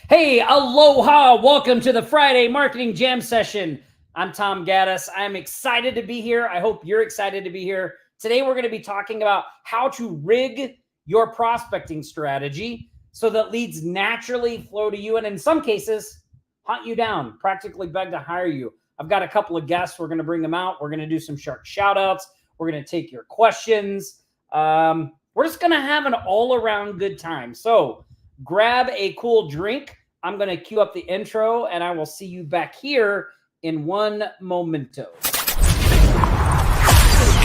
Hey, aloha! Welcome to the Friday Marketing Jam Session. I'm Tom Gaddis. I'm excited to be here. I hope you're excited to be here. Today, we're going to be talking about how to rig your prospecting strategy so that leads naturally flow to you and in some cases, hunt you down, practically beg to hire you. I've got a couple of guests. We're going to bring them out. We're going to do some shark shout outs. We're going to take your questions. We're just going to have an all-around good time. So grab a cool drink. I'm going to cue up the intro, and I will see you back here in one momento.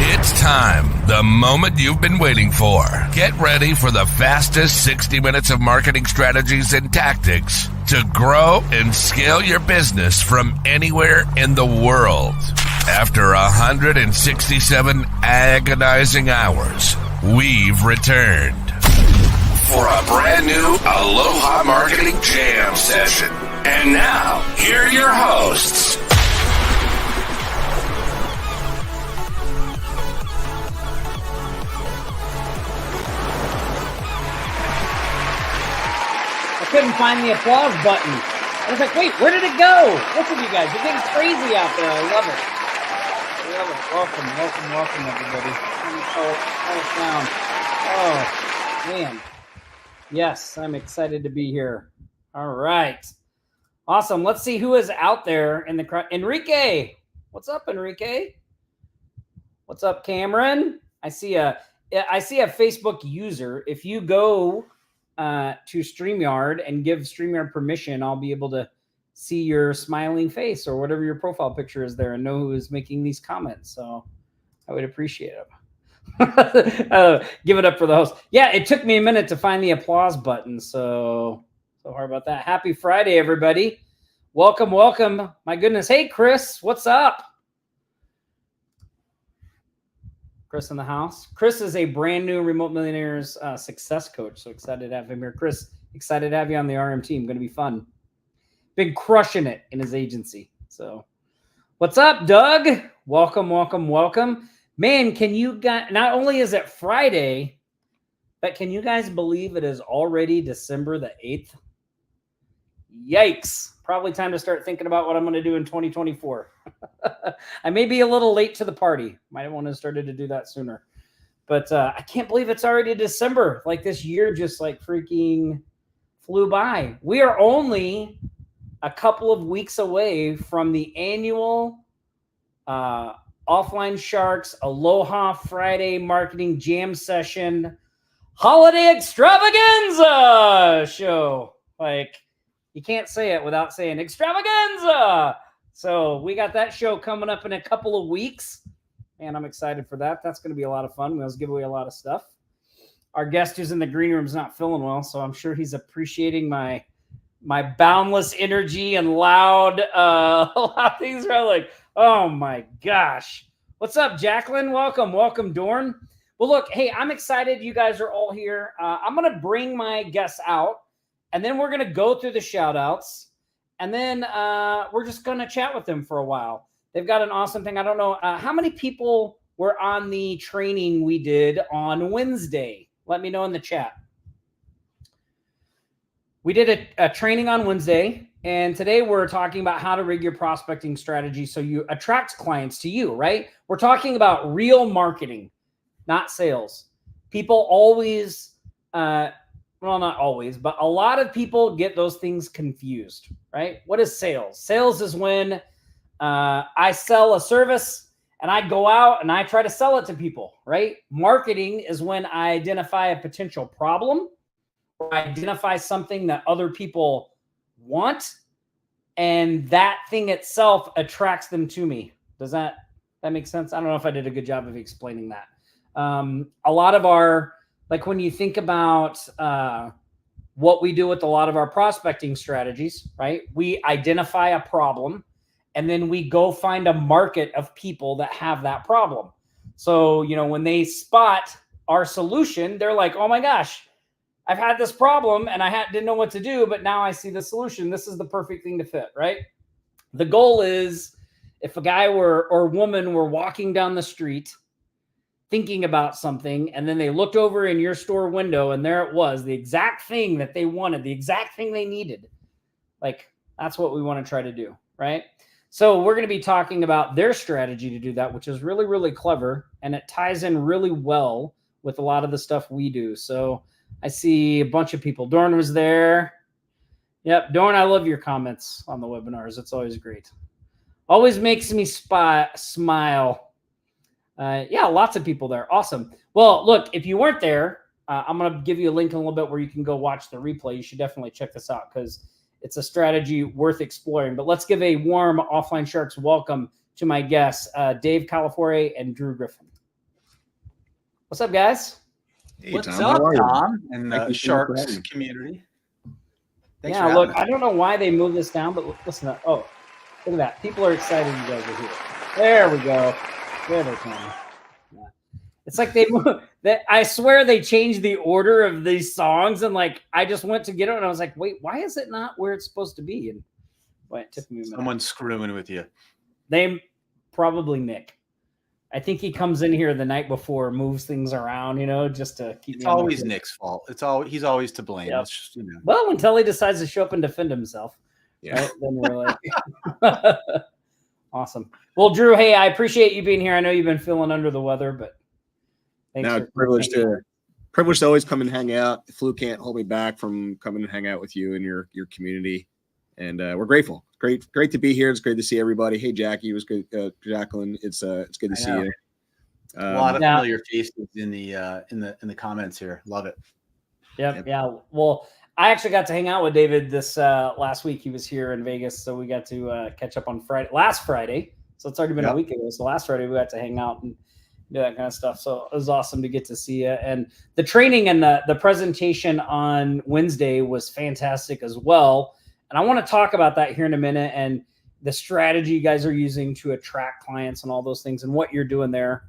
It's time, the moment you've been waiting for. Get ready for the fastest 60 minutes of marketing strategies and tactics to grow and scale your business from anywhere in the world. After 167 agonizing hours, we've returned for a brand new Aloha Marketing Jam session. And now, here are your hosts. I couldn't find the applause button. I was like, wait, where did it go? Look at you guys. You're getting crazy out there. I love it. I love it. Welcome, everybody. Oh, man. Yes, I'm excited to be here. All right. Awesome. Let's see who is out there in the crowd. Enrique. What's up, Enrique? What's up, Cameron? I see a Facebook user. If you go to StreamYard and give StreamYard permission, I'll be able to see your smiling face or whatever your profile picture is there and know who is making these comments. So I would appreciate it. Give it up for the host. Yeah, it took me a minute to find the applause button. So hard about that. Happy Friday, everybody. Welcome. My goodness. Hey, Chris, what's up? Chris in the house. Chris is a brand new Remote Millionaires success coach. So excited to have him here. Chris, excited to have you on the RM team. Going to be fun. Been crushing it in his agency. So what's up, Doug? Welcome. Man, can you guys, not only is it Friday, but can you guys believe it is already December the 8th? Yikes. Probably time to start thinking about what I'm going to do in 2024. I may be a little late to the party. Might have wanted to started to do that sooner. But I can't believe it's already December. Like this year just like freaking flew by. We are only a couple of weeks away from the annual Offline Sharks Aloha Friday Marketing Jam Session Holiday Extravaganza show. Like, you can't say it without saying extravaganza. So we got that show coming up in a couple of weeks, and I'm excited for that. That's going to be a lot of fun. We'll give away a lot of stuff. Our guest who's in the green room is not feeling well, so I'm sure he's appreciating my boundless energy and loud things are like, oh my gosh. What's up, Jacqueline? Welcome, Dorn. Well, look, hey, I'm excited you guys are all here. I'm going to bring my guests out, and then we're going to go through the shout outs, and then we're just going to chat with them for a while. They've got an awesome thing. I don't know how many people were on the training we did on Wednesday. Let me know in the chat. We did a training on Wednesday, and today we're talking about how to rig your prospecting strategy so you attract clients to you, right? We're talking about real marketing, not sales. People always, well, not always, but a lot of people get those things confused, right? What is sales? Sales is when I sell a service and I go out and I try to sell it to people, right? Marketing is when I identify a potential problem, identify something that other people want, and that thing itself attracts them to me. Does that make sense? I don't know if I did a good job of explaining that. A lot of our, like when you think about what we do with a lot of our prospecting strategies, right? We identify a problem, and then we go find a market of people that have that problem. So, when they spot our solution, they're like, oh my gosh, I've had this problem and I didn't know what to do, but now I see the solution. This is the perfect thing to fit, right? The goal is if a guy or woman were walking down the street, thinking about something, and then they looked over in your store window and there it was, the exact thing that they wanted, the exact thing they needed. Like, that's what we want to try to do, right? So we're going to be talking about their strategy to do that, which is really, really clever, and it ties in really well with a lot of the stuff we do. So I see a bunch of people. Dorn was there. Yep, Dorn, I love your comments on the webinars. It's always great. Always makes me smile. Yeah, lots of people there. Awesome. Well, look, if you weren't there, I'm going to give you a link in a little bit where you can go watch the replay. You should definitely check this out because it's a strategy worth exploring. But let's give a warm Offline Sharks welcome to my guests, Dave Calafiore and Drew Griffin. What's up, guys? Hey, What's Tom, up, Tom, and the Sharks community? Thanks Yeah, look, I don't know why they moved this down, but listen up. Oh, look at that. People are excited you guys are here. There we go. There they come. Yeah. It's like they moved. I swear they changed the order of these songs, and like I just went to get it, and I was like, wait, why is it not where it's supposed to be? And boy, it took me a minute. Someone's screwing with you. They probably Nick. I think he comes in here the night before, moves things around, just to keep. It's always Nick's fault. He's always to blame. Yep. It's just, Well, until he decides to show up and defend himself. Yeah. Right? Then we're like, awesome. Well, Drew, hey, I appreciate you being here. I know you've been feeling under the weather, but thanks. Now, privileged to always come and hang out. The flu can't hold me back from coming and hang out with you and your community, and we're grateful. Great to be here. It's great to see everybody. Hey, Jackie, it was good. Jacqueline, it's good to see you. A lot of familiar faces in the comments here. Love it. Yep. Yeah. Well, I actually got to hang out with David this last week. He was here in Vegas, so we got to catch up on last Friday. So it's already been a week ago. So last Friday we got to hang out and do that kind of stuff. So it was awesome to get to see you. And the training and the presentation on Wednesday was fantastic as well. And I want to talk about that here in a minute and the strategy you guys are using to attract clients and all those things and what you're doing there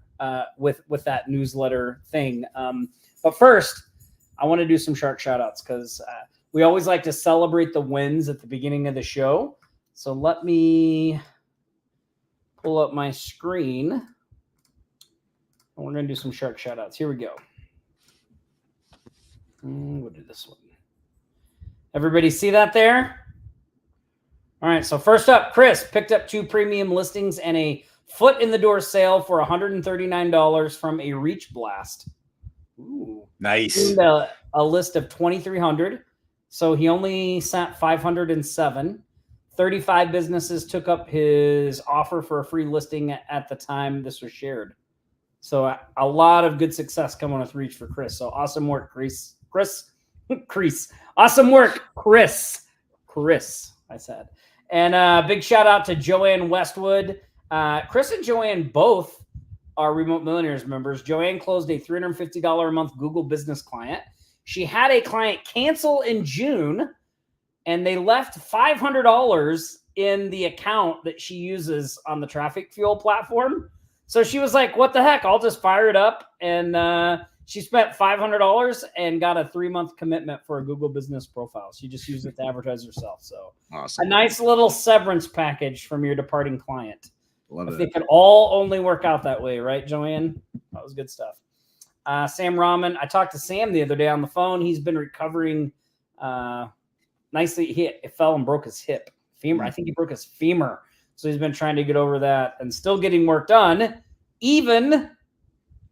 with that newsletter thing. But first, I want to do some shark shout outs because we always like to celebrate the wins at the beginning of the show. So let me pull up my screen. And we're going to do some shark shout outs. Here we go. We'll do this one. Everybody see that there? All right, so first up, Chris picked up 2 premium listings and a foot in the door sale for $139 from a Reach Blast. Ooh. Nice. A list of 2,300. So he only sent 507. 35 businesses took up his offer for a free listing at the time this was shared. So a lot of good success coming with Reach for Chris. So awesome work, Chris. Awesome work, Chris, I said. And big shout out to Joanne Westwood. Chris and Joanne both are Remote Millionaires members. Joanne closed a $350 a month Google business client. She had a client cancel in June, and they left $500 in the account that she uses on the Traffic Fuel platform. So she was like, what the heck? I'll just fire it up. And she spent $500 and got a 3-month commitment for a Google business profile. She just used it to advertise herself. So awesome. A nice little severance package from your departing client. Love it. If it could all only work out that way, right, Joanne? That was good stuff. Sam Rahman. I talked to Sam the other day on the phone. He's been recovering nicely. He fell and broke his hip. Femur. I think he broke his femur. So he's been trying to get over that and still getting work done, even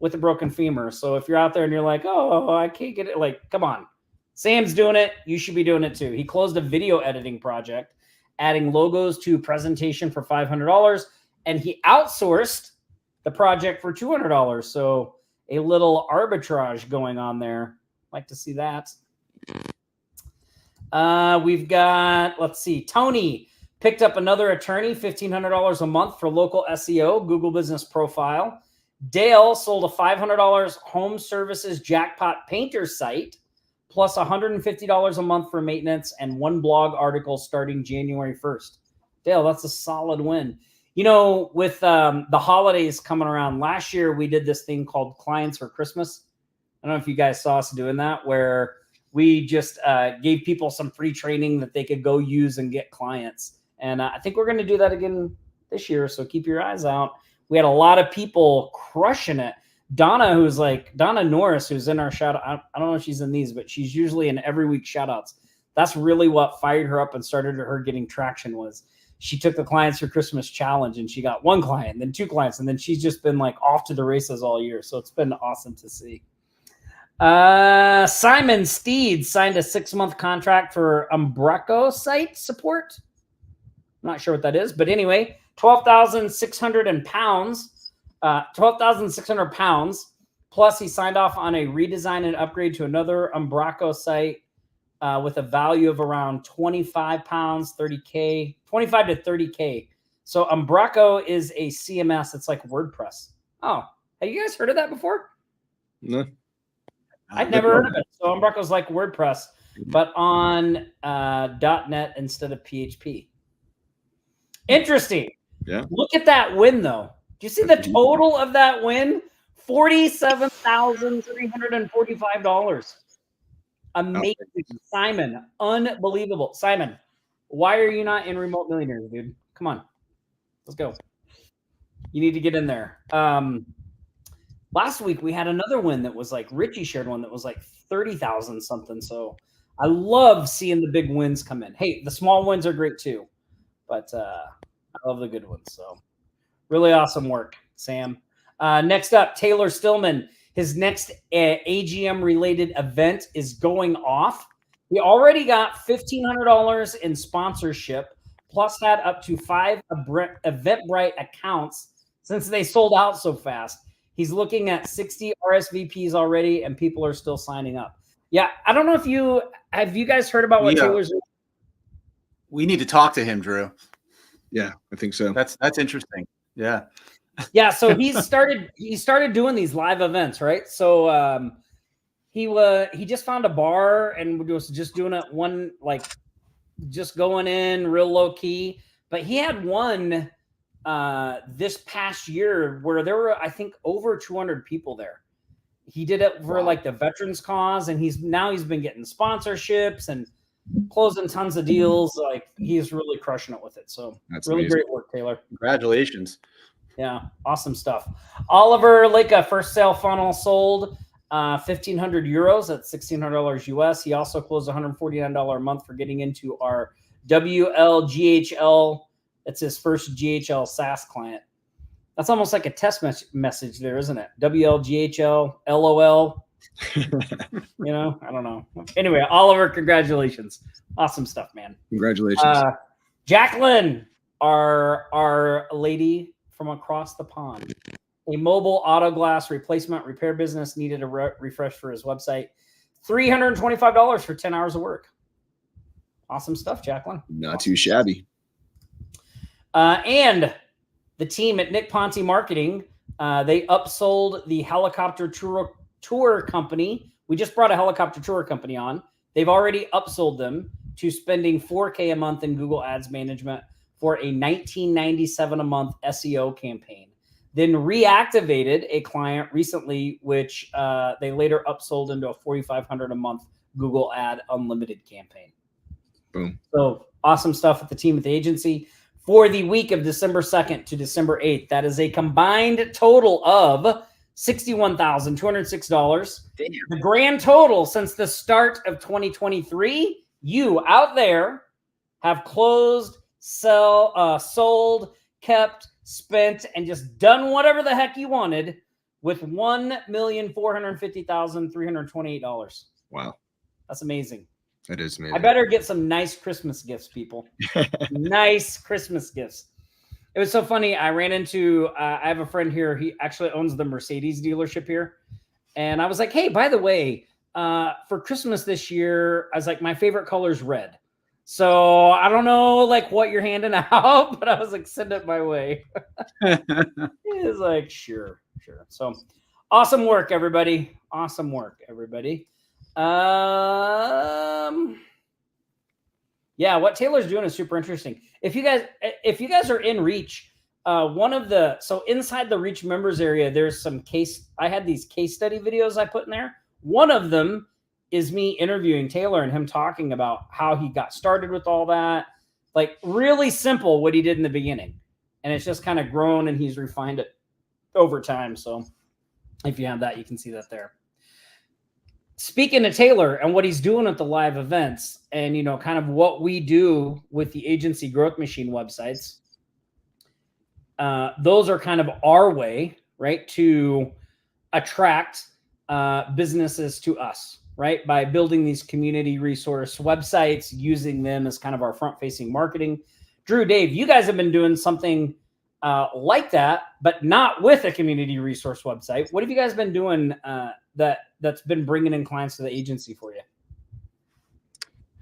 with a broken femur. So if you're out there and you're like, oh, I can't get it. Like, come on. Sam's doing it. You should be doing it too. He closed a video editing project, adding logos to presentation for $500. And he outsourced the project for $200. So a little arbitrage going on there. Like to see that. We've got, let's see, Tony picked up another attorney, $1,500 a month for local SEO, Google Business Profile. Dale sold a $500 home services jackpot painter site, plus $150 a month for maintenance and 1 blog article starting January 1st. Dale, that's a solid win. You know, with the holidays coming around, last year we did this thing called Clients for Christmas. I don't know if you guys saw us doing that, where we just gave people some free training that they could go use and get clients. And I think we're going to do that again this year, so keep your eyes out. We had a lot of people crushing it. Donna, who's like Donna Norris, who's in our shout out. I don't know if she's in these, but she's usually in every week shout outs. That's really what fired her up and started her getting traction was she took the Clients for Christmas challenge and she got 1 client, then 2 clients, and then she's just been like off to the races all year. So it's been awesome to see. Simon Steed signed a 6-month contract for Umbraco site support. I'm not sure what that is, but anyway, 12,600 pounds. 12,600 pounds. Plus, he signed off on a redesign and upgrade to another Umbraco site with a value of around 25 pounds, 30K, 25 to 30K. So Umbraco is a CMS. It's like WordPress. Oh, have you guys heard of that before? No. I'd never heard of it. So Umbraco's like WordPress, but on .NET instead of PHP. Interesting. Yeah. Look at that win, though. Do you see the total of that win? $47,345. Amazing. Simon, unbelievable. Simon, why are you not in Remote Millionaires, dude? Come on. Let's go. You need to get in there. Last week, we had another win that was like Richie shared one that was like 30,000 something. So I love seeing the big wins come in. Hey, the small wins are great too, but I love the good ones. So really awesome work, Sam. Next up, Taylor Stillman. His next AGM related event is going off. He already got $1,500 in sponsorship, plus had up to 5 Eventbrite accounts since they sold out so fast. He's looking at 60 RSVPs already, and people are still signing up. Yeah, I don't know if you guys heard about what Taylor's. We need to talk to him, Drew. Yeah, I think so. That's interesting. Yeah. Yeah, so he started doing these live events, right? So he just found a bar and was just doing it one, like just going in real low key. But he had one this past year where there were, I think, over 200 people there. He did it for like the veterans cause, and he's been getting sponsorships and closing tons of deals. Like he's really crushing it with it. So that's really amazing. Great work, Taylor. Congratulations. Yeah, awesome stuff. Oliver Leka, first sale funnel sold 1,500 euros at $1,600 US. He also closed $149 a month for getting into our WLGHL. That's his first GHL SaaS client. That's almost like a test message there, isn't it? WLGHL, LOL. I don't know. Anyway, Oliver, congratulations. Awesome stuff, man. Congratulations. Jacqueline, our lady from across the pond. A mobile auto glass replacement repair business needed a refresh for his website. $325 for 10 hours of work. Awesome stuff, Jacqueline. Not too shabby. And the team at Nick Ponte Marketing, they upsold the helicopter tour company. We just brought a helicopter tour company on. They've already upsold them to spending $4K a month in Google Ads management for a $19.97 a month SEO campaign. Then reactivated a client recently, which they later upsold into a $4,500 a month Google Ad Unlimited campaign. Boom. So awesome stuff with the team at the agency. For the week of December 2nd to December 8th, that is a combined total of $61,206. Damn. The grand total since the start of 2023, you out there have closed, sold, kept, spent, and just done whatever the heck you wanted with $1,450,328. Wow. That's amazing. That is amazing. I better get some nice Christmas gifts, people. Nice Christmas gifts. It was so funny. I ran into, I have a friend here. He actually owns the Mercedes dealership here. And I was like, hey, by the way, for Christmas this year, I was like, my favorite color is red. So I don't know like what you're handing out, but I was like, send it my way. He was like, sure. So awesome work, everybody. Awesome work, everybody. Yeah, what Taylor's doing is super interesting. If you guys are in Reach, so inside the Reach members area, there's I had these case study videos I put in there. One of them is me interviewing Taylor and him talking about how he got started with all that. Like really simple what he did in the beginning. And it's just kind of grown and he's refined it over time. So If you have that, you can see that there. Speaking to Taylor and what he's doing at the live events and, kind of what we do with the Agency Growth Machine websites, those are kind of our way, right, to attract businesses to us, right, by building these community resource websites, using them as kind of our front-facing marketing. Drew, Dave, you guys have been doing something like that, but not with a community resource website. What have you guys been doing that's been bringing in clients to the agency for you?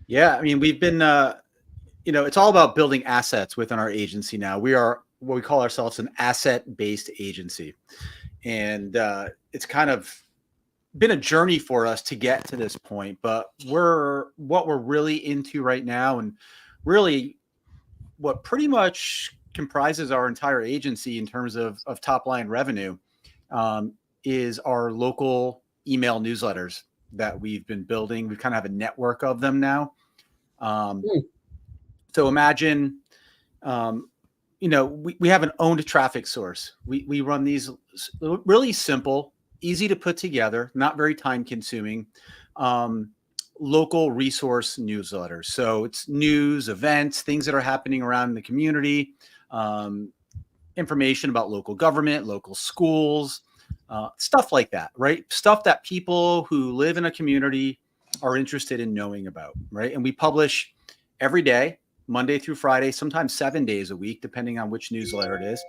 Yeah, I mean, we've been, it's all about building assets within our agency now. We are what we call ourselves an asset-based agency. And it's kind of been a journey for us to get to this point. But what we're really into right now, and really what pretty much comprises our entire agency in terms of top line revenue, is our local email newsletters that we've been building. We kind of have a network of them now. So imagine, we have an owned traffic source. We run these really simple, easy to put together, not very time consuming, local resource newsletters. So it's news, events, things that are happening around the community, information about local government, local schools, stuff like that, right? Stuff that people who live in a community are interested in knowing about, right? And we publish every day, Monday through Friday, sometimes 7 days a week, depending on which newsletter it is.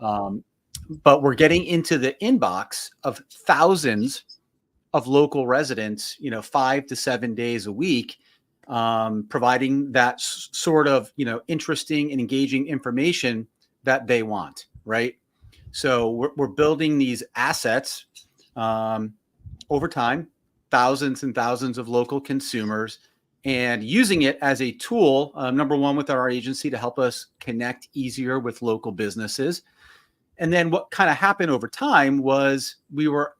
But we're getting into the inbox of thousands of local residents, 5 to 7 days a week, providing that sort of, interesting and engaging information that they want, right? So we're building these assets over time, thousands and thousands of local consumers, and using it as a tool, number one, with our agency to help us connect easier with local businesses. And then what kind of happened over time was we were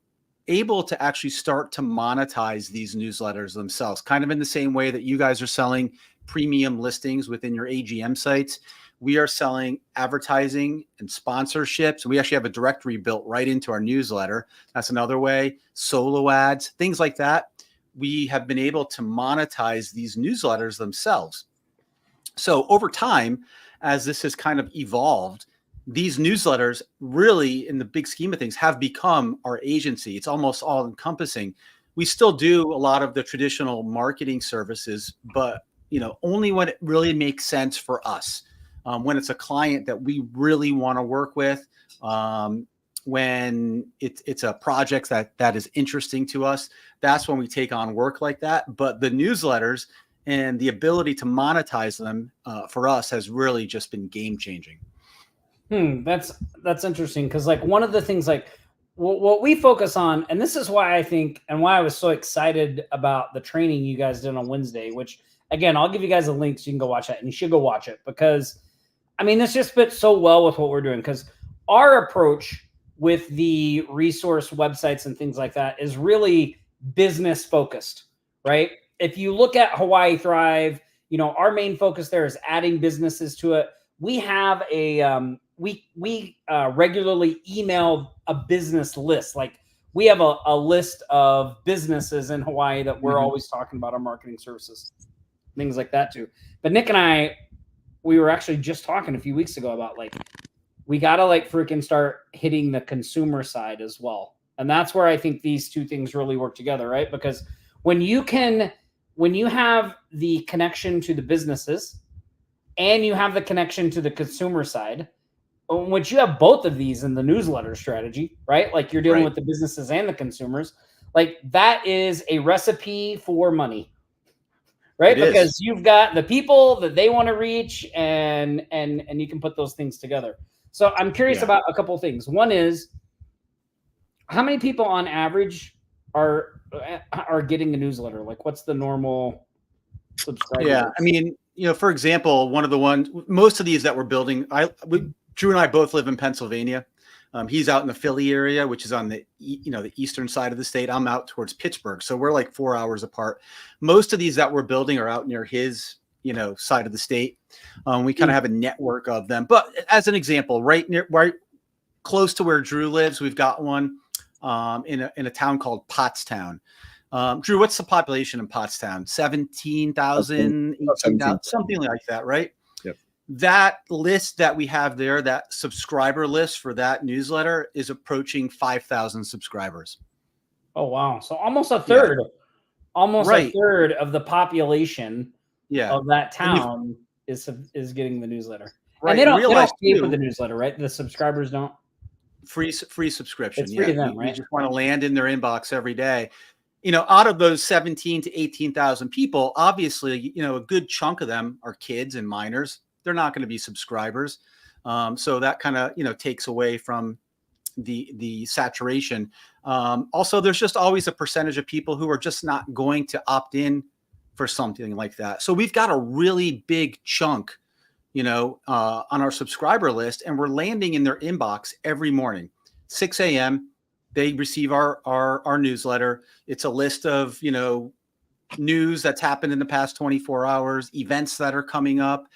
able to actually start to monetize these newsletters themselves, kind of in the same way that you guys are selling premium listings within your AGM sites. We are selling advertising and sponsorships. We actually have a directory built right into our newsletter. That's another way. Solo ads, things like that. We have been able to monetize these newsletters themselves. So over time, as this has kind of evolved, these newsletters really, in the big scheme of things, have become our agency. It's almost all encompassing. We still do a lot of the traditional marketing services, but only when it really makes sense for us. When it's a client that we really want to work with, when it's a project that is interesting to us, that's when we take on work like that. But the newsletters and the ability to monetize them for us has really just been game changing. That's interesting, because one of the things what we focus on, and this is why I think, and why I was so excited about the training you guys did on Wednesday, which again, I'll give you guys a link so you can go watch that, and you should go watch it, because this just fits so well with what we're doing. Because our approach with the resource websites and things like that is really business focused, right? If you look at Hawaii Thrive, our main focus there is adding businesses to it. We have a we regularly email a business list. We have a list of businesses in Hawaii that we're always talking about our marketing services, things like that too. But Nick and I, we were actually just talking a few weeks ago about we got to freaking start hitting the consumer side as well. And that's where I think these two things really work together, right? Because when you have the connection to the businesses and you have the connection to the consumer side, which you have both of these in the newsletter strategy, right? You're dealing with the businesses and the consumers, that is a recipe for money, right? Because you've got the people that they want to reach, and you can put those things together. So I'm curious about a couple of things. One is, how many people on average are getting a newsletter? What's the normal subscriber? Yeah, for example, one of the ones, most of these that we're building, Drew and I both live in Pennsylvania. He's out in the Philly area, which is on the eastern side of the state. I'm out towards Pittsburgh, so we're 4 hours apart. Most of these that we're building are out near his side of the state. We kind of have a network of them. But as an example, right close to where Drew lives, we've got one. in a town called Pottstown. Drew, what's the population in Pottstown? 17,000, 18,000, something like that, right? Yep. That list that we have there, that subscriber list for that newsletter, is approaching 5,000 subscribers. Oh, wow. So almost a third, almost Right. a third of the population of that town is getting the newsletter. Right. And they don't pay for the newsletter, right? The subscribers don't. Free subscription. It's free to them, right? We just want to land in their inbox every day. Out of those 17 to 18,000 people, obviously, a good chunk of them are kids and minors. They're not going to be subscribers. So that kind of, takes away from the saturation. Also, there's just always a percentage of people who are just not going to opt in for something like that. So we've got a really big chunk, on our subscriber list, and we're landing in their inbox every morning, 6 a.m. They receive our newsletter. It's a list of, news that's happened in the past 24 hours, events that are coming up.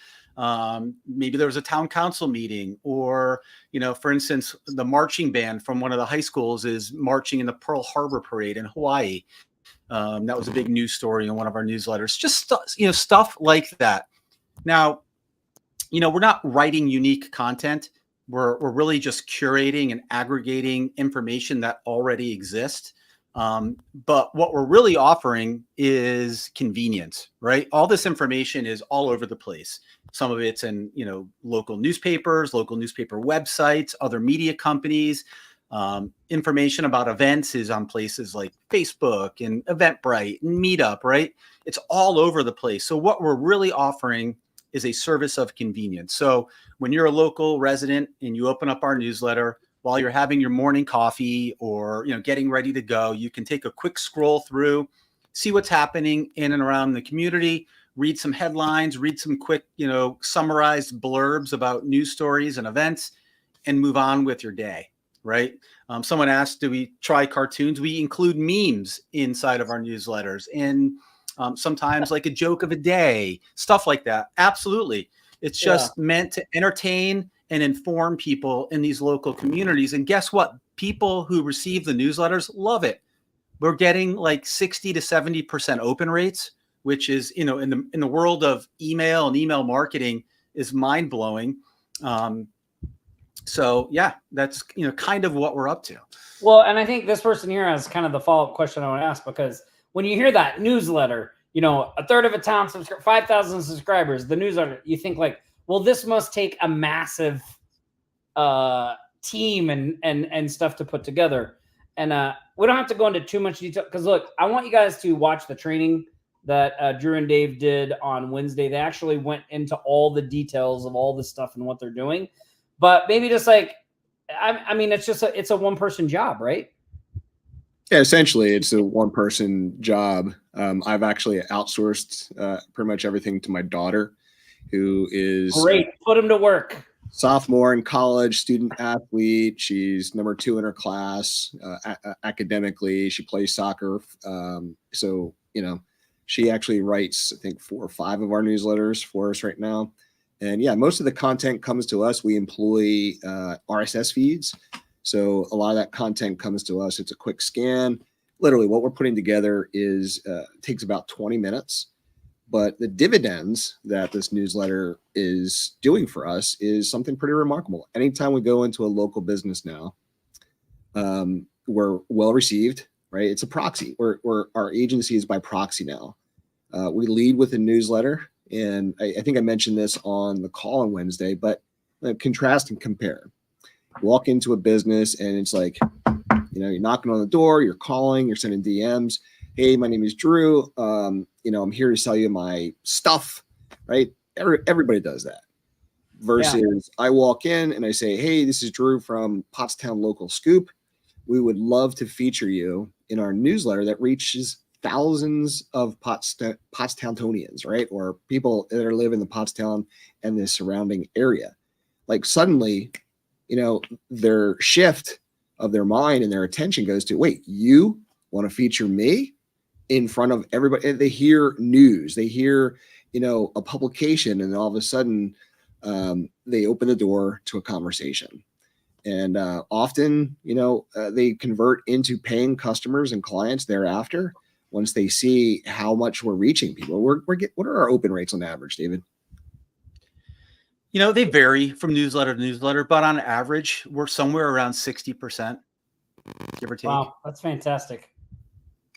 Maybe there was a town council meeting, or, for instance, the marching band from one of the high schools is marching in the Pearl Harbor Parade in Hawaii. That was a big news story in one of our newsletters. Just, stuff like that. Now, we're not writing unique content. We're really just curating and aggregating information that already exists. But what we're really offering is convenience, right? All this information is all over the place. Some of it's in, local newspapers, local newspaper websites, other media companies. Information about events is on places like Facebook and Eventbrite and Meetup, right? It's all over the place. So what we're really offering is a service of convenience. So when you're a local resident and you open up our newsletter while you're having your morning coffee or, getting ready to go, you can take a quick scroll through, see what's happening in and around the community, read some headlines, read some quick, summarized blurbs about news stories and events, and move on with your day, right? Someone asked, do we try cartoons? We include memes inside of our newsletters, and sometimes like a joke of a day, stuff like that. Absolutely. It's just meant to entertain and inform people in these local communities. And guess what? People who receive the newsletters love it. We're getting like 60 to 70% open rates, which is, in the world of email and email marketing, is mind blowing. So yeah, that's, kind of what we're up to. Well, and I think this person here has kind of the follow-up question I want to ask, because when you hear that newsletter, a third of a town, 5,000 subscribers, the newsletter, you think like, well, this must take a massive team and stuff to put together. And we don't have to go into too much detail, because look, I want you guys to watch the training that Drew and Dave did on Wednesday. They actually went into all the details of all this stuff and what they're doing. But maybe just like, I mean, it's a one-person job, right? Yeah, essentially, it's a one-person job. I've actually outsourced pretty much everything to my daughter, who is great. Put him to work. Sophomore in college, student athlete. She's number 2 in her class academically. She plays soccer. So, she actually writes, I think, 4 or 5 of our newsletters for us right now. And yeah, most of the content comes to us. We employ RSS feeds. So a lot of that content comes to us. It's a quick scan. Literally what we're putting together is takes about 20 minutes. But the dividends that this newsletter is doing for us is something pretty remarkable. Anytime we go into a local business now, we're well received, right? It's a proxy. Our agency is by proxy now. We lead with a newsletter. And I think I mentioned this on the call on Wednesday, but contrast and compare. Walk into a business and it's like, you're knocking on the door, you're calling, you're sending DMs. Hey, my name is Drew. I'm here to sell you my stuff, right? Everybody does that. Versus I walk in and I say, hey, this is Drew from Pottstown Local Scoop. We would love to feature you in our newsletter that reaches thousands of Pottstownians, right? Or people that are living in the Pottstown and the surrounding area. Like suddenly, their shift of their mind and their attention goes to, wait, you want to feature me in front of everybody? They hear news, they hear, a publication, and all of a sudden they open the door to a conversation. And often, they convert into paying customers and clients thereafter once they see how much we're reaching people. What are our open rates on average, David? They vary from newsletter to newsletter, but on average, we're somewhere around 60%, give or take. Wow, that's fantastic.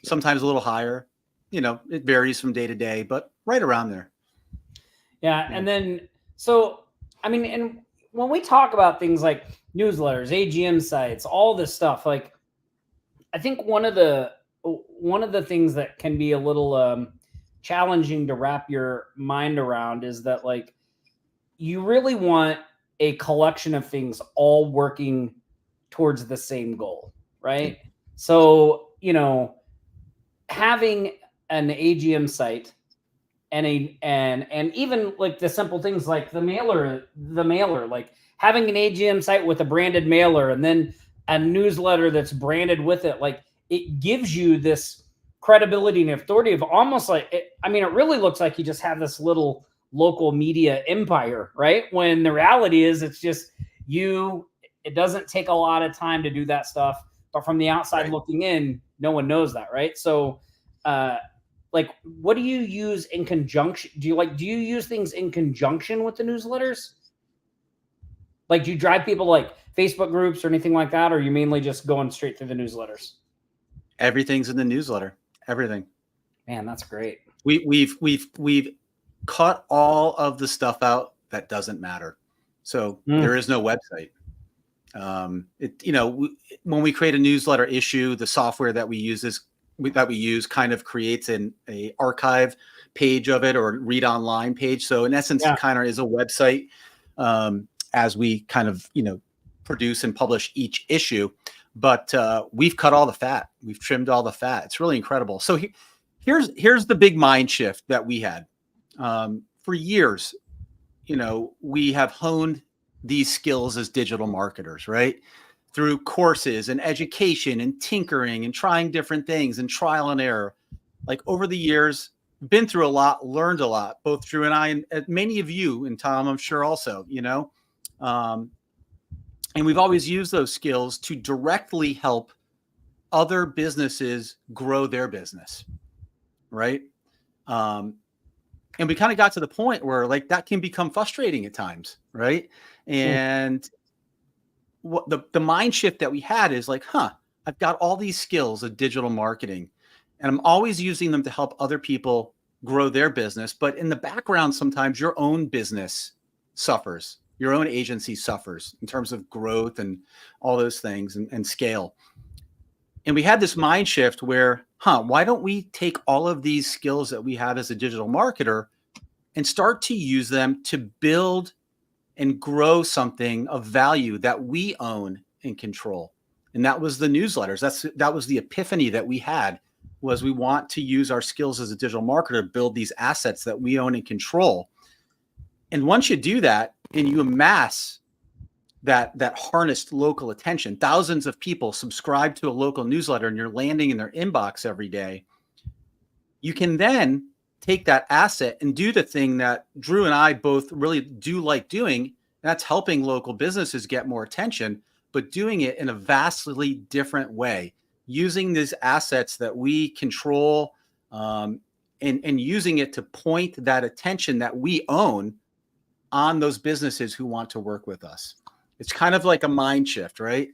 Sometimes a little higher. It varies from day to day, but right around there. Yeah. And then, so, I mean, and when we talk about things like newsletters, AGM sites, all this stuff, like, I think one of the things that can be a little challenging to wrap your mind around is that, like, you really want a collection of things all working towards the same goal, right? So, having an AGM site and even like the simple things like the mailer, like having an AGM site with a branded mailer and then a newsletter that's branded with it, like it gives you this credibility and authority of almost like it really looks like you just have this little local media empire, right? When the reality is it's just it doesn't take a lot of time to do that stuff, but from the outside looking in, no one knows that, right? So like, what do you use in conjunction? Do you use things in conjunction with the newsletters? Like, do you drive people like Facebook groups or anything like that? Or are you mainly just going straight through the newsletters? Everything's in the newsletter. Everything. Man, that's great. We've cut all of the stuff out that doesn't matter. So there is no website. When we create a newsletter issue, the software that we use kind of creates a archive page of it or read online page. So in essence, it kind of is a website as we kind of, produce and publish each issue. But we've cut all the fat. We've trimmed all the fat. It's really incredible. So here's the big mind shift that we had. For years, we have honed these skills as digital marketers, right? Through courses and education and tinkering and trying different things and trial and error. Like over the years, been through a lot, learned a lot, both Drew and I, and many of you, and Tom, I'm sure also, and we've always used those skills to directly help other businesses grow their business, right? And we kind of got to the point where like that can become frustrating at times, right? And what the mind shift that we had is like, I've got all these skills of digital marketing and I'm always using them to help other people grow their business. But in the background, sometimes your own business suffers, your own agency suffers in terms of growth and all those things and scale. And we had this mind shift where, why don't we take all of these skills that we have as a digital marketer and start to use them to build and grow something of value that we own and control. And that was the newsletters. That was the epiphany that we had, was we want to use our skills as a digital marketer to build these assets that we own and control. And once you do that and you amass that harnessed local attention, thousands of people subscribe to a local newsletter and you're landing in their inbox every day, you can then take that asset and do the thing that Drew and I both really do like doing. And that's helping local businesses get more attention, but doing it in a vastly different way, using these assets that we control and using it to point that attention that we own on those businesses who want to work with us. It's kind of like a mind shift, right?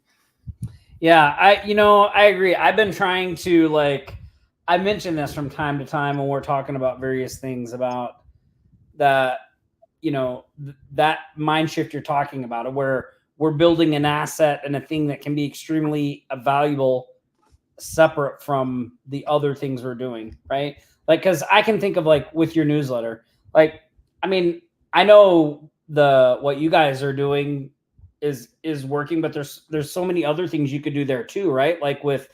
Yeah, I agree. I've been trying to I mention this from time to time when we're talking about various things about that mind shift you're talking about, where we're building an asset and a thing that can be extremely valuable separate from the other things we're doing, right? Like, because I can think of with your newsletter, I know what you guys are doing is working, but there's so many other things you could do there too, right? Like with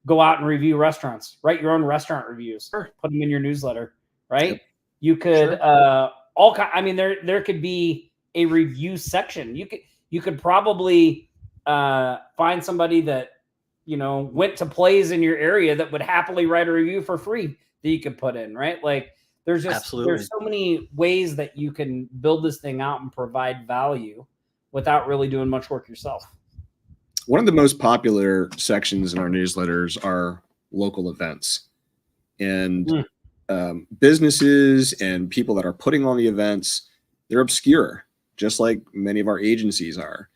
go out and review restaurants, write your own restaurant reviews, put them in your newsletter, right? Yep. You could there could be a review section. You could probably find somebody that went to plays in your area that would happily write a review for free that you could put in, right? Like there's so many ways that you can build this thing out and provide value without really doing much work yourself. One of the most popular sections in our newsletters are local events, and businesses and people that are putting on the events, they're obscure, just like many of our agencies are.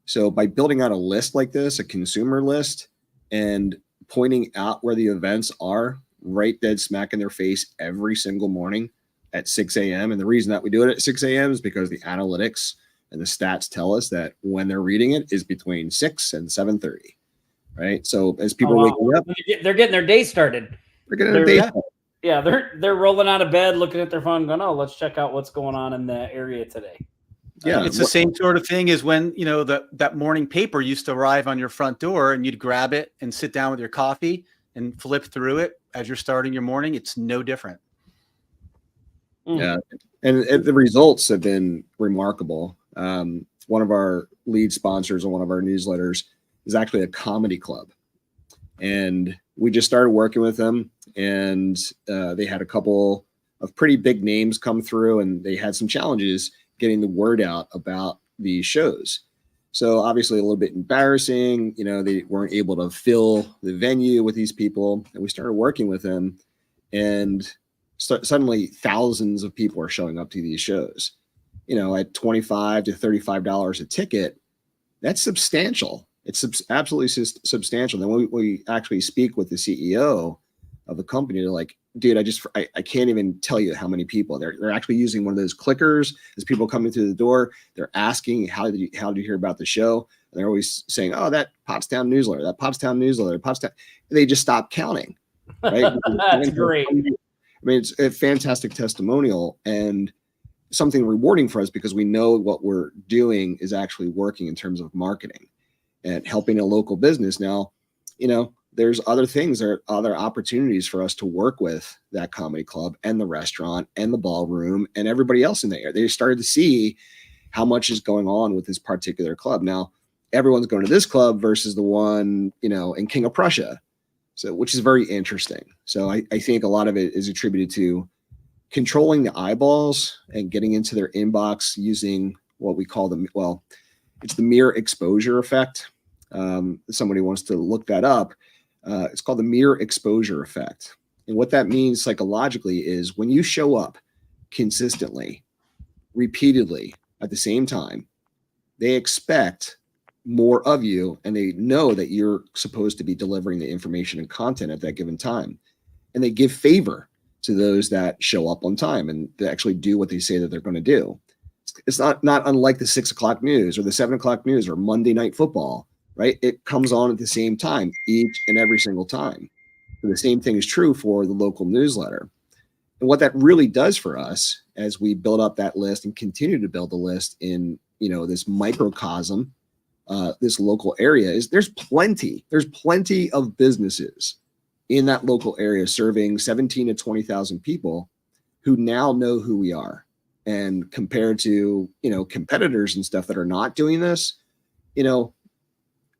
So by building out a list like this, a consumer list, and pointing out where the events are right dead smack in their face every single morning at 6 a.m. And the reason that we do it at 6 a.m. is because the analytics and the stats tell us that when they're reading it is between 6 and 7:30, right? So as people are waking up, they're getting their day started. They're getting their day started. Yeah, they're rolling out of bed, looking at their phone, going, "Oh, let's check out what's going on in the area today." Yeah, it's the same sort of thing as when, you know, that morning paper used to arrive on your front door and you'd grab it and sit down with your coffee and flip through it as you're starting your morning. It's no different. Yeah, and the results have been remarkable. One of our lead sponsors on one of our newsletters is actually a comedy club, and we just started working with them, and they had a couple of pretty big names come through, and they had some challenges getting the word out about these shows. So obviously a little bit embarrassing, you know, they weren't able to fill the venue with these people, and we started working with them, and suddenly thousands of people are showing up to these shows, you know, at $25 to $35 a ticket. That's substantial. It's absolutely substantial. Then we actually speak with the CEO of the company. They're like, dude, I can't even tell you how many people. They're actually using one of those clickers as people coming through the door. They're asking, how did you hear about the show? And they're always saying, oh, that Pottstown newsletter, Pottstown. They just stop counting. Right? That's great. I mean, it's a fantastic testimonial and something rewarding for us because we know what we're doing is actually working in terms of marketing and helping a local business. Now, you know, there's other things, there are other opportunities for us to work with that comedy club and the restaurant and the ballroom and everybody else in there. They started to see how much is going on with this particular club. Now, everyone's going to this club versus the one, you know, in King of Prussia. So, which is very interesting. So I think a lot of it is attributed to controlling the eyeballs and getting into their inbox using what we call it's the mere exposure effect. Somebody wants to look that up. It's called the mere exposure effect. And what that means psychologically is when you show up consistently, repeatedly at the same time, they expect more of you, and they know that you're supposed to be delivering the information and content at that given time. And they give favor to those that show up on time and they actually do what they say that they're going to do. It's not unlike the 6 o'clock news or the 7 o'clock news or Monday Night Football, right? It comes on at the same time each and every single time. And the same thing is true for the local newsletter. And what that really does for us as we build up that list and continue to build the list in, you know, this microcosm, this local area, is there's plenty of businesses in that local area serving 17 to 20,000 people who now know who we are. And compared to, you know, competitors and stuff that are not doing this, you know,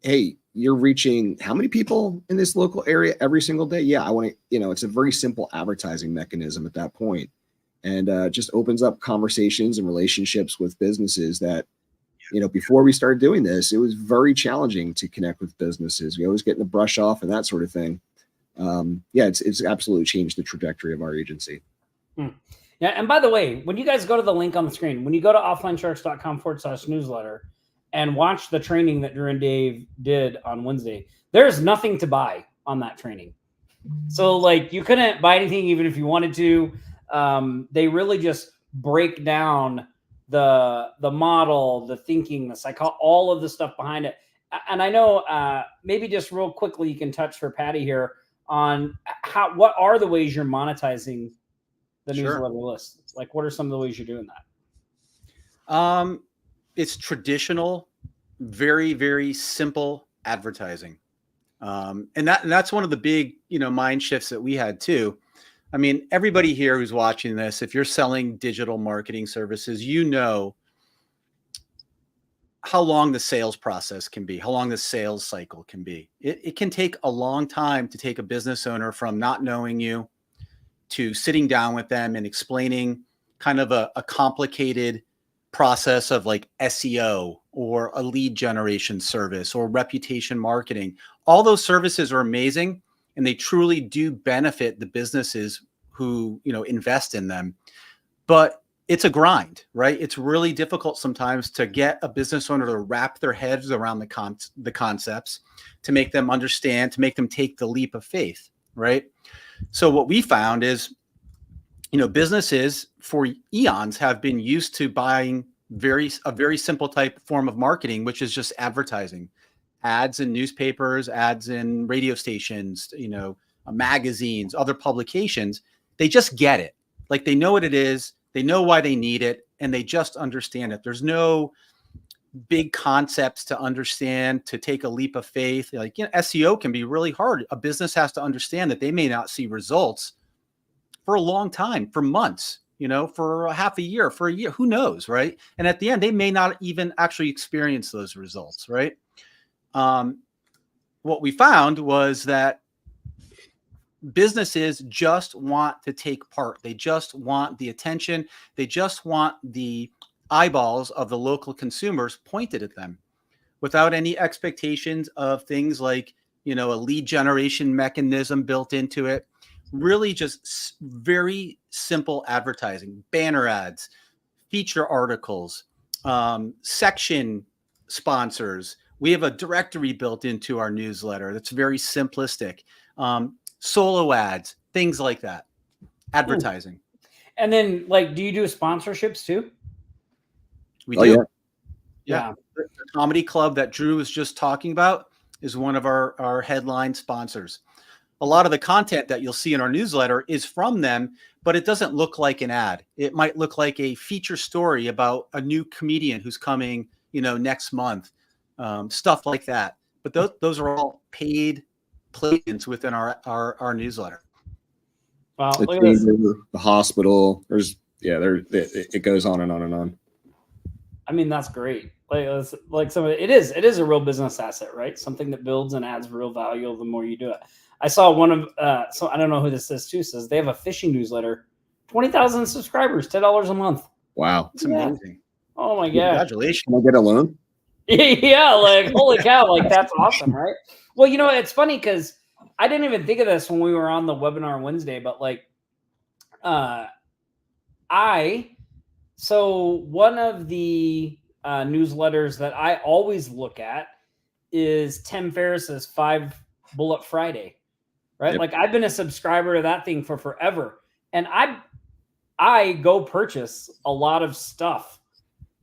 hey, you're reaching how many people in this local area every single day? Yeah, I want to, you know, it's a very simple advertising mechanism at that point. And just opens up conversations and relationships with businesses that, you know, before we started doing this, it was very challenging to connect with businesses. We always getting the brush off and that sort of thing. Yeah, it's absolutely changed the trajectory of our agency. Yeah. And by the way, when you guys go to the link on the screen, when you go to offlinesharks.com/newsletter and watch the training that Drew and Dave did on Wednesday, there's nothing to buy on that training. So like you couldn't buy anything even if you wanted to. They really just break down the model, the thinking, the psychology, all of the stuff behind it. And I know maybe just real quickly, you can touch for Patty here on what are the ways you're monetizing the newsletter list? Like, what are some of the ways you're doing that? It's traditional, very, very simple advertising. And that's one of the big, you know, mind shifts that we had too. I mean, everybody here who's watching this, if you're selling digital marketing services, you know how long the sales process can be, how long the sales cycle can be. It can take a long time to take a business owner from not knowing you to sitting down with them and explaining kind of a complicated process of like SEO or a lead generation service or reputation marketing. All those services are amazing, and they truly do benefit the businesses who, invest in them. But it's a grind, right? It's really difficult sometimes to get a business owner to wrap their heads around the concepts, to make them understand, to make them take the leap of faith, right? So what we found is, businesses for eons have been used to buying a very simple type form of marketing, which is just advertising, ads in newspapers, ads in radio stations, magazines, other publications. They just get it. Like, they know what it is. They know why they need it, and they just understand it. There's no big concepts to understand, to take a leap of faith. Like, SEO can be really hard. A business has to understand that they may not see results for a long time, for months, for a half a year, for a year, who knows, right? And at the end, they may not even actually experience those results, right? What we found was that businesses just want to take part. They just want the attention. They just want the eyeballs of the local consumers pointed at them without any expectations of things like, a lead generation mechanism built into it. Really just very simple advertising, banner ads, feature articles, section sponsors. We have a directory built into our newsletter that's very simplistic. Solo ads, things like that, advertising. And then, do you do sponsorships too? We do. Yeah. The comedy club that Drew was just talking about is one of our headline sponsors. A lot of the content that you'll see in our newsletter is from them, but it doesn't look like an ad. It might look like a feature story about a new comedian who's coming, next month, stuff like that. But those are all paid placements within our newsletter. Wow, look at this. The hospital. It goes on and on and on. I mean, that's great. It is a real business asset, right? Something that builds and adds real value the more you do it. I saw one of, so I don't know who this is too, says they have a fishing newsletter, 20,000 subscribers, $10 a month. Wow. It's amazing. Oh my God. Congratulations. Can I get a loan? Yeah. Holy cow. That's awesome. Right. Well, it's funny because I didn't even think of this when we were on the webinar Wednesday, but so one of the newsletters that I always look at is Tim Ferriss's 5 Bullet Friday, right? Yep. I've been a subscriber to that thing for forever. And I go purchase a lot of stuff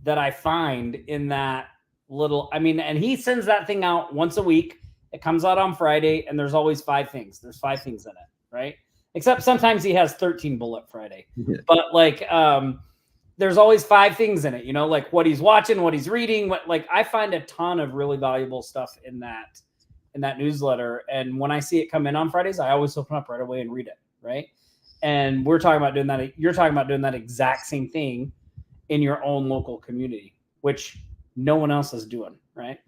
that I find in that and he sends that thing out once a week. It comes out on Friday, and there's always 5 things. There's 5 things in it, right? Except sometimes he has 13 Bullet Friday. Yeah. But there's always 5 things in it, what he's watching, what he's reading, I find a ton of really valuable stuff in that newsletter. And when I see it come in on Fridays, I always open up right away and read it, right? And we're talking about doing that. You're talking about doing that exact same thing in your own local community, which no one else is doing, right?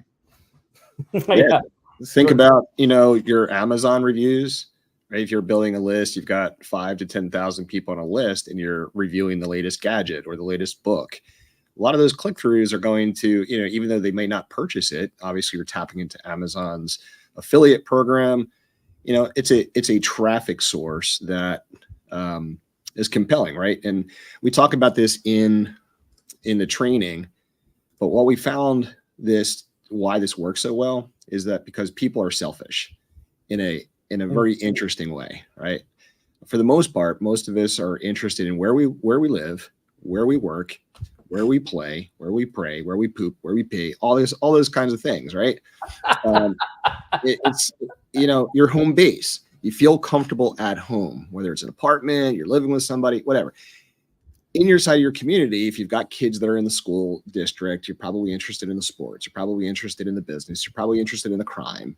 Yeah. Think about, your Amazon reviews, right? If you're building a list, you've got 5,000 to 10,000 people on a list, and you're reviewing the latest gadget or the latest book. A lot of those click-throughs are going to, even though they may not purchase it, obviously you're tapping into Amazon's affiliate program. It's a traffic source that is compelling, right? And we talk about this in the training, but what we found why this works so well is that because people are selfish in a very interesting way, right? For the most part, most of us are interested in where we live, where we work, where we play, where we pray, where we poop, where we pee, all those kinds of things, right? It's your home base. You feel comfortable at home, whether it's an apartment, you're living with somebody, whatever. In your side of your community, if you've got kids that are in the school district, you're probably interested in the sports, you're probably interested in the business, you're probably interested in the crime,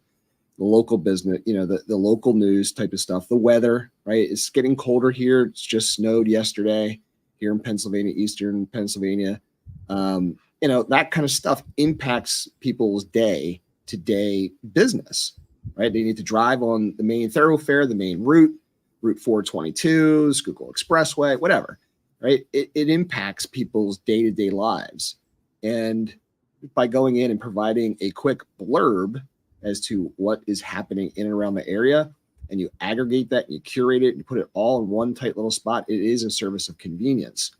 the local business, the local news type of stuff, the weather, right? It's getting colder here. It's just snowed yesterday here in Pennsylvania, Eastern Pennsylvania. That kind of stuff impacts people's day-to-day business, right? They need to drive on the main thoroughfare, the main route, Route 422, Schuylkill Expressway, whatever. right? It impacts people's day-to-day lives. And by going in and providing a quick blurb as to what is happening in and around the area, and you aggregate that, and you curate it, and you put it all in one tight little spot, it is a service of convenience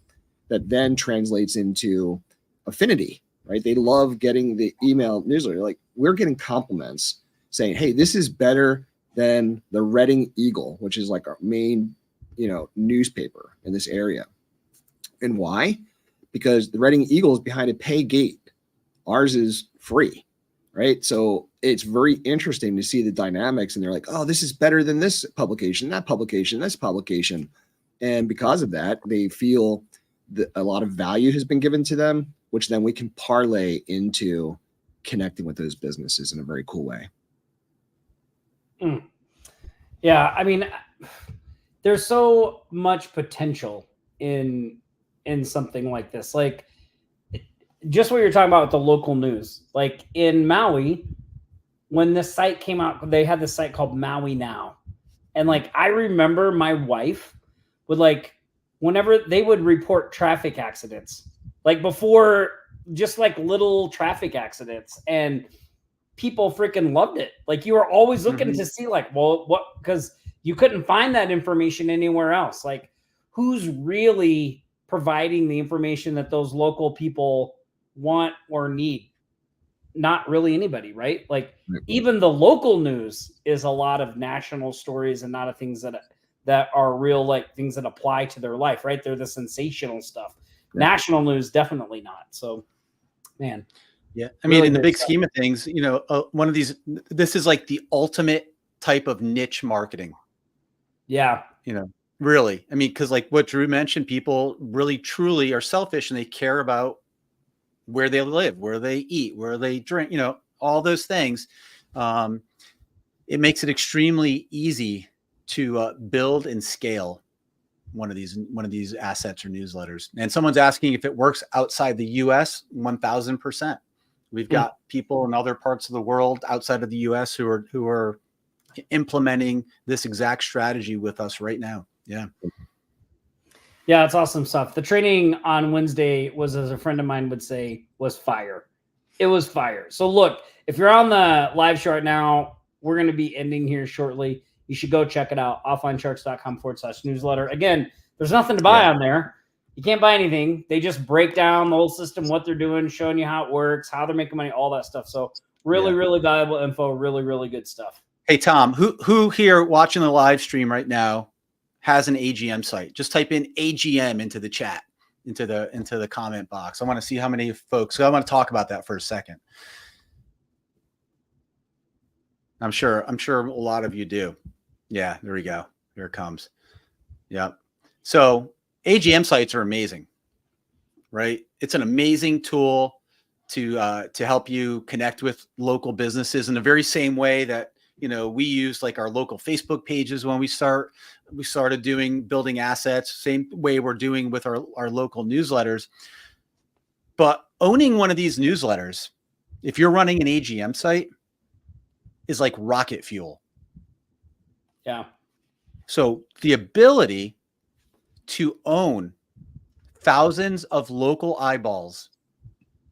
that then translates into affinity, right? They love getting the email newsletter. Like, we're getting compliments saying, hey, this is better than the Reading Eagle, which is like our main, newspaper in this area. And why? Because the Reading Eagle is behind a pay gate. Ours is free, right? So it's very interesting to see the dynamics, and they're like, oh, this is better than this publication, that publication, this publication. And because of that, they feel that a lot of value has been given to them, which then we can parlay into connecting with those businesses in a very cool way. Yeah, I mean, there's so much potential in something like this. Like, just what you're talking about with the local news. Like in Maui, when this site came out, they had this site called Maui Now. And like, I remember my wife would, like, whenever they would report traffic accidents, like before, just like little traffic accidents, and people freaking loved it. Like, you were always looking to see, like, well, what, because you couldn't find that information anywhere else. Like, who's really providing the information that those local people want or need? Not really anybody, right? Like, even the local news is a lot of national stories and not of things that are real, like things that apply to their life, right? They're the sensational stuff. Yeah. National news, definitely not. So, man. Yeah. I mean, really in the big scheme of things, one of these, this is like the ultimate type of niche marketing. Yeah. Really. I mean, because like what Drew mentioned, people really truly are selfish, and they care about where they live, where they eat, where they drink, all those things. It makes it extremely easy to build and scale one of these assets or newsletters. And someone's asking if it works outside the US. 1000%. We've got people in other parts of the world outside of the US who are implementing this exact strategy with us right now. Yeah. Yeah, it's awesome stuff. The training on Wednesday was, as a friend of mine would say, was fire. It was fire. So look, if you're on the live show right now, we're going to be ending here shortly. You should go check it out. offlinecharts.com/newsletter. Again, there's nothing to buy on there. You can't buy anything. They just break down the whole system, what they're doing, showing you how it works, how they're making money, all that stuff. So really, really valuable info. Really, really good stuff. Hey, Tom, who here watching the live stream right now has an AGM site? Just type in AGM into the chat, into the comment box. I want to see how many folks. So I want to talk about that for a second. I'm sure a lot of you do. Yeah, there we go. Here it comes. Yeah. So AGM sites are amazing, right? It's an amazing tool to help you connect with local businesses in the very same way that we use like our local Facebook pages when we started building assets, same way we're doing with our local newsletters. But owning one of these newsletters, if you're running an AGM site, is like rocket fuel. Yeah. So the ability to own thousands of local eyeballs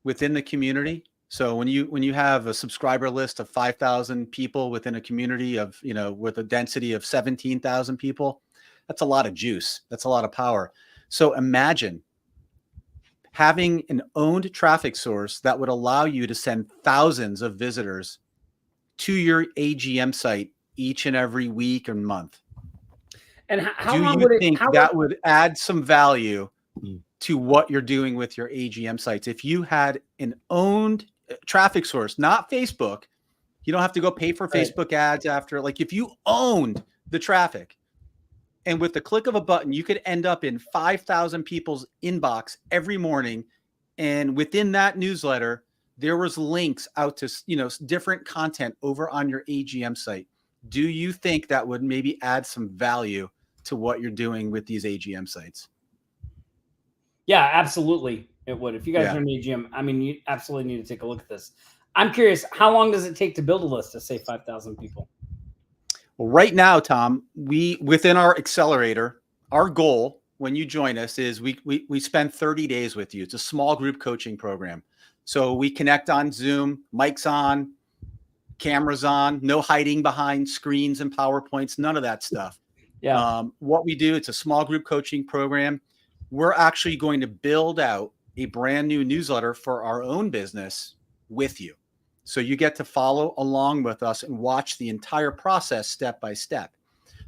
within the community. So when you have a subscriber list of 5,000 people within a community of, with a density of 17,000 people, that's a lot of juice. That's a lot of power. So imagine having an owned traffic source that would allow you to send thousands of visitors to your AGM site each and every week or month. And how do long you would it, think that would add some value to what you're doing with your AGM sites? If you had an owned traffic source, not Facebook, you don't have to go pay for Facebook ads after. Like, if you owned the traffic, and with the click of a button, you could end up in 5,000 people's inbox every morning. And within that newsletter, there was links out to, different content over on your AGM site. Do you think that would maybe add some value to what you're doing with these AGM sites? Yeah, absolutely. It would. If you guys are in the AGM, I mean, you absolutely need to take a look at this. I'm curious, how long does it take to build a list to say 5,000 people? Well, right now, Tom, within our accelerator, our goal when you join us is we spend 30 days with you. It's a small group coaching program. So we connect on Zoom, mics on, cameras on, no hiding behind screens and PowerPoints, none of that stuff. Yeah. What we do, it's a small group coaching program. We're actually going to build out a brand new newsletter for our own business with you. So you get to follow along with us and watch the entire process step by step.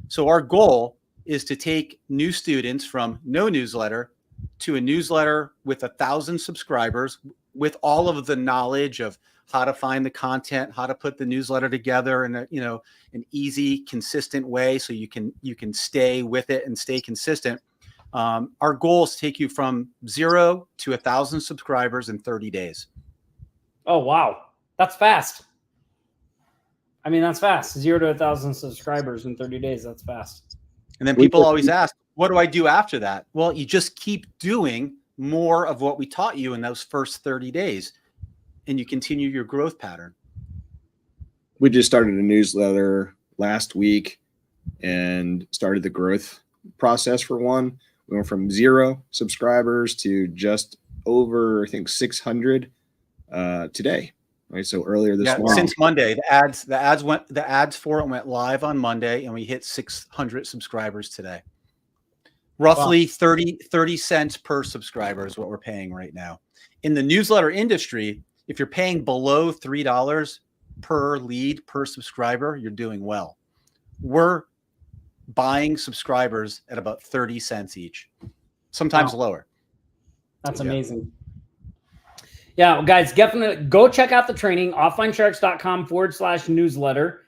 So our goal is to take new students from no newsletter to a newsletter with 1,000 subscribers, with all of the knowledge of how to find the content, how to put the newsletter together in an easy, consistent way, so you can stay with it and stay consistent. Our goal is to take you from 0 to 1,000 subscribers in 30 days. Oh, wow. That's fast. I mean, that's fast. 0 to 1,000 subscribers in 30 days. That's fast. And then people always ask, what do I do after that? Well, you just keep doing more of what we taught you in those first 30 days, and you continue your growth pattern. We just started a newsletter last week and started the growth process for one. We went from 0 subscribers to just over, I think, 600 today. Right. So earlier this month. Since Monday, the ads for it went live on Monday, and we hit 600 subscribers today. Roughly 30 cents per subscriber is what we're paying right now. In the newsletter industry, if you're paying below $3 per lead per subscriber, you're doing well. We're buying subscribers at about 30 cents each, sometimes lower. That's amazing. Yeah, well, guys, definitely go check out the training, offlinesharks.com/newsletter.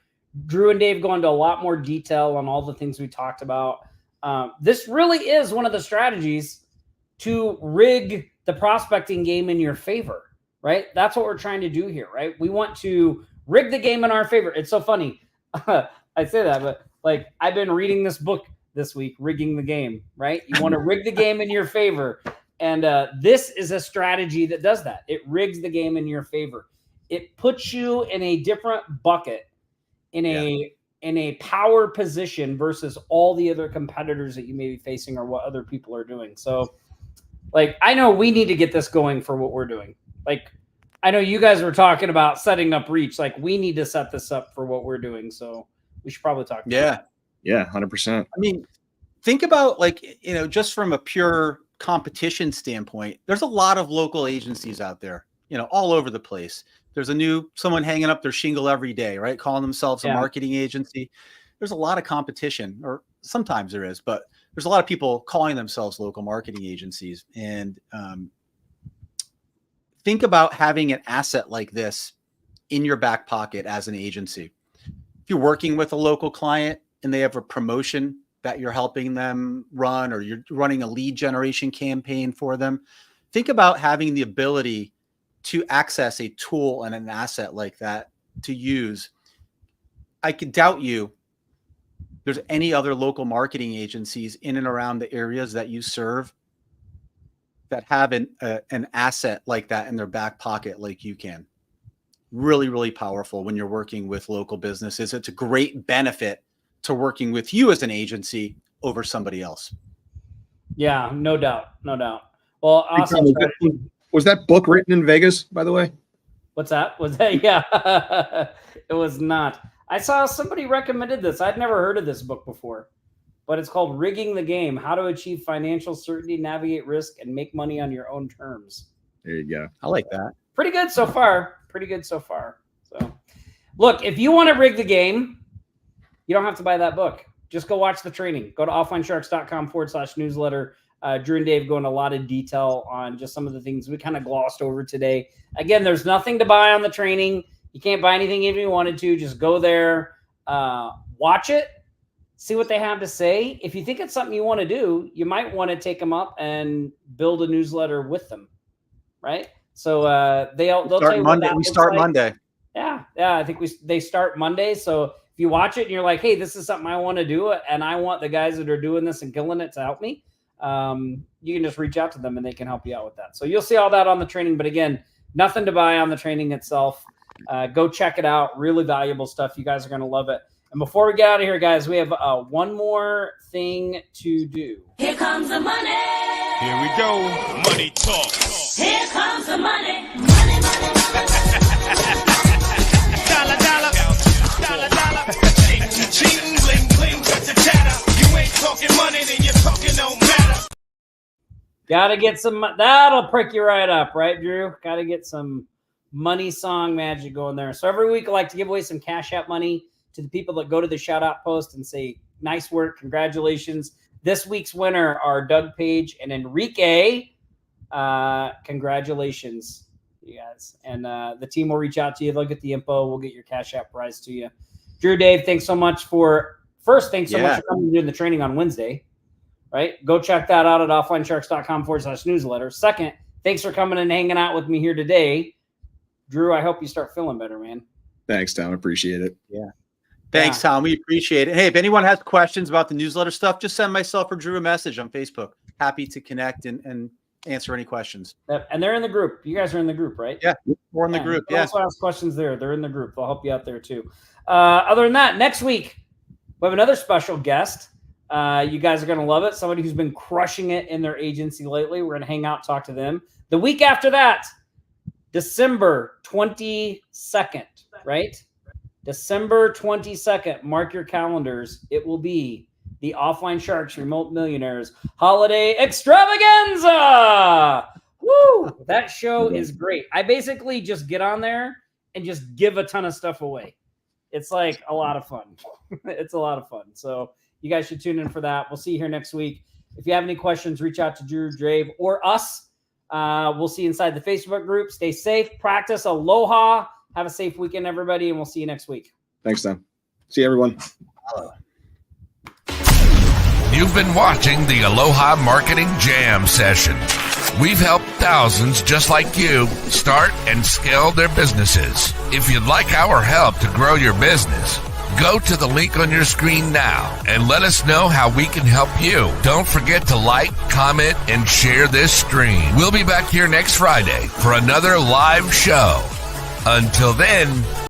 Drew and Dave go into a lot more detail on all the things we talked about. This really is one of the strategies to rig the prospecting game in your favor, right? That's what we're trying to do here, right? We want to rig the game in our favor. It's so funny. I say that, but like I've been reading this book this week, Rigging the Game, right? You want to rig the game in your favor. And this is a strategy that does that. It rigs the game in your favor. It puts you in a different bucket, in a power position versus all the other competitors that you may be facing or what other people are doing. So, like, I know we need to get this going for what we're doing. Like, I know you guys were talking about setting up Reach. Like, we need to set this up for what we're doing. So we should probably talk about it. Yeah, 100%. I mean, think about, like, just from a pure competition standpoint, there's a lot of local agencies out there, all over the place. There's someone hanging up their shingle every day, right? Calling themselves a marketing agency. There's a lot of competition, or sometimes there is, but there's a lot of people calling themselves local marketing agencies. And think about having an asset like this in your back pocket as an agency. If you're working with a local client and they have a promotion that you're helping them run, or you're running a lead generation campaign for them, think about having the ability to access a tool and an asset like that to use. I could doubt there's any other local marketing agencies in and around the areas that you serve that have an asset like that in their back pocket like you can. Really, really powerful when you're working with local businesses. It's a great benefit to working with you as an agency over somebody else. Yeah, no doubt. Well, awesome. Was that book written in Vegas, by the way? What's that? Was that? Yeah, it was not. I saw somebody recommended this. I'd never heard of this book before, but it's called Rigging the Game: How to Achieve Financial Certainty, Navigate Risk, and Make Money on Your Own Terms. There you go. I like that. Pretty good so far. So, look, if you want to rig the game, you don't have to buy that book. Just go watch the training. Go to offlinesharks.com/newsletter. Drew and Dave go into a lot of detail on just some of the things we kind of glossed over today. Again, there's nothing to buy on the training. You can't buy anything if you wanted to. Just go there, watch it, see what they have to say. If you think it's something you want to do, you might want to take them up and build a newsletter with them, right? So they'll tell you Monday. We start Monday. Yeah. I think they start Monday. So if you watch it and you're like, hey, this is something I want to do, and I want the guys that are doing this and killing it to help me, you can just reach out to them and they can help you out with that. So you'll see all that on the training. But again, nothing to buy on the training itself. Go check it out. Really valuable stuff. You guys are going to love it. And before we get out of here, guys, we have one more thing to do. Here comes the money. Here we go. Money talk. Here comes the money. Money, money, money. Dollar, dollar. Dollar, dollar. Cheating, bling, bling, cut the chatter. You ain't talking money, then you're talking no matter. Gotta get some, that'll prick you right up, right, Drew? Gotta get some money song magic going there. So every week I like to give away some Cash App money to the people that go to the shout out post and say, nice work, congratulations. This week's winner are Doug Page and Enrique. Congratulations, you guys. And the team will reach out to you. They'll get the info. We'll get your Cash App prize to you. Drew, Dave, thanks so much for much for coming and doing the training on Wednesday. Right? Go check that out at offlinesharks.com/newsletter. Second, thanks for coming and hanging out with me here today. Drew, I hope you start feeling better, man. Thanks, Tom. Appreciate it. Yeah. Thanks, Tom. We appreciate it. Hey, if anyone has questions about the newsletter stuff, just send myself or Drew a message on Facebook. Happy to connect and answer any questions. And they're in the group. You guys are in the group, right? Yeah, we're in the group. Yeah. Also ask questions there. They're in the group. They'll help you out there too. Other than that, next week we have another special guest. You guys are going to love it. Somebody who's been crushing it in their agency lately. We're going to hang out, talk to them. The week after that, December 22nd, right? December 22nd. Mark your calendars. It will be the Offline Sharks Remote Millionaires Holiday Extravaganza. Woo! That show is great. I basically just get on there and just give a ton of stuff away. It's like a lot of fun. It's a lot of fun. So you guys should tune in for that. We'll see you here next week. If you have any questions, reach out to Drew, Dave, or us. We'll see you inside the Facebook group. Stay safe. Practice. Aloha. Have a safe weekend, everybody, and we'll see you next week. Thanks, Tom. See you, everyone. You've been watching the Aloha Marketing Jam session. We've helped thousands just like you start and scale their businesses. If you'd like our help to grow your business, go to the link on your screen now and let us know how we can help you. Don't forget to like, comment, and share this stream. We'll be back here next Friday for another live show. Until then,